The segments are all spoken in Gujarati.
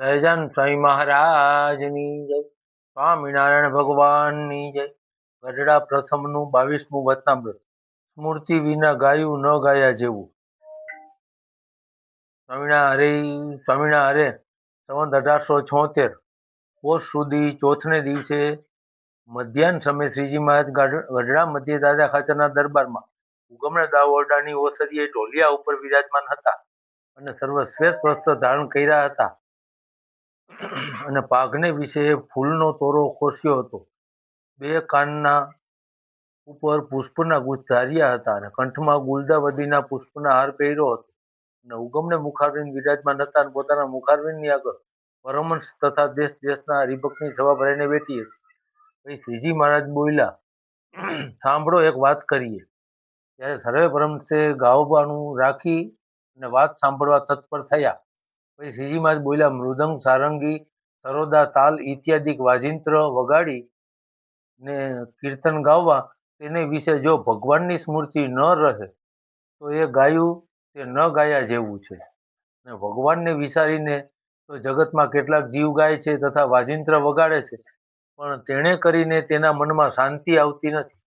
સહજાન સ્વામી મહારાજની જય. સ્વામિનારાયણ ભગવાનની જય. ગઢડા પ્રથમનું 22મું વચનામૃત. સ્મૃતિ વિના ગાયું ન ગાયા જેવું. સ્વામિના હરે સંવત 1876 પોષ સુધી ચોથને દિવસે મધ્યાહન સમયે શ્રીજી મહારાજ ગઢડા મધ્ય દાદા ખાચરના દરબારમાં ઉગમણા દાવોરડાની ઓસરીએ ઢોલિયા ઉપર વિરાજમાન હતા અને સર્વશ્રેષ્ઠ વસ્ત્ર ધારણ કર્યા હતા અને પાઘને વિશે ફૂલનો તોરો ખોસ્યો હતો. બે કાનના ઉપર પુષ્પના ગુચ્છ ધાર્યા હતા અને કંઠમાં ગુલદાવદીના પુષ્પના હાર પહેર્યો હતો અને ઉગમને મુખારવિંદ વિરાજમાન હતા અને પોતાના મુખારવિંદની આગળ પરમહંસ તથા દેશ દેશના હરિભક્તની સભા ભરાઈને બેઠી હતી. પછી શ્રીજી મહારાજ બોલ્યા, સાંભળો, એક વાત કરીએ. ત્યારે સર્વે પરમહંસે ગાવવાનું રાખી અને વાત સાંભળવા તત્પર થયા. પછી શ્રીજી મહારાજ બોલ્યા, મૃદંગ, સારંગી, સરોદા, તાલ ઇત્યાદિક વાજિંત્ર વગાડી ને કીર્તન ગાવવા તેને વિશે જો ભગવાનની સ્મૃતિ ન રહે તો એ ગાયું તે ન ગાયા જેવું છે. અને ભગવાનને વિચારીને તો જગતમાં કેટલાક જીવ ગાય છે તથા વાજિંત્ર વગાડે છે, પણ તેણે કરીને તેના મનમાં શાંતિ આવતી નથી.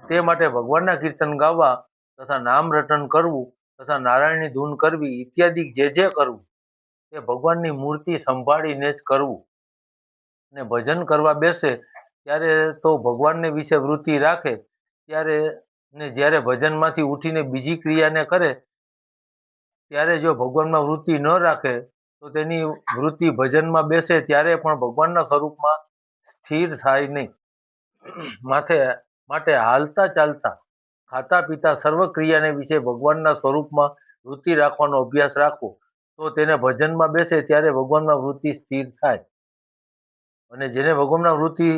તે માટે ભગવાનના કીર્તન ગાવા તથા નામ રટન કરવું તથા નારાયણની ધૂન કરવી ઇત્યાદિક જે કરવું એ ભગવાનની મૂર્તિ સંભાળીને જ કરવું. અને ભજન કરવા બેસે ત્યારે તો ભગવાનને વિશે વૃત્તિ રાખે, ત્યારે ને જ્યારે ભજનમાંથી ઉઠીને બીજી ક્રિયાને કરે ત્યારે જો ભગવાનમાં વૃત્તિ ન રાખે તો તેની વૃત્તિ ભજનમાં બેસે ત્યારે પણ ભગવાનના સ્વરૂપમાં સ્થિર થાય નહીં. માટે હાલતા ચાલતા ખાતા પીતા સર્વ ક્રિયાને વિશે ભગવાનના સ્વરૂપમાં વૃત્તિ રાખવાનો અભ્યાસ રાખવો, તો તેને ભજનમાં બેસે ત્યારે ભગવાનમાં વૃત્તિ સ્થિર થાય. અને જેને ભગવાનના વૃત્તિ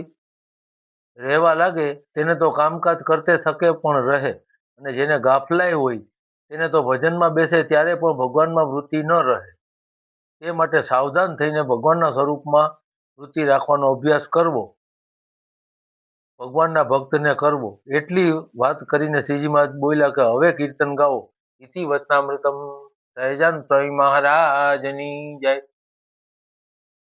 રહેવા લાગે તેને તો કામકાજ કરતે થકે પણ રહે, અને જેને ગાફલાઈ હોય તેને તો ભજનમાં બેસે ત્યારે પણ ભગવાનમાં વૃત્તિ ન રહે. તે માટે સાવધાન થઈને ભગવાનના સ્વરૂપમાં વૃત્તિ રાખવાનો અભ્યાસ કરવો, ભગવાનના ભક્તને કરવો. એટલી વાત કરીને શ્રીજી મહારાજ બોલ્યા કે હવે કીર્તન ગાઓ. ઇતિ વચનામૃતમ. સહજાન સ્વામી મહારાજની જય.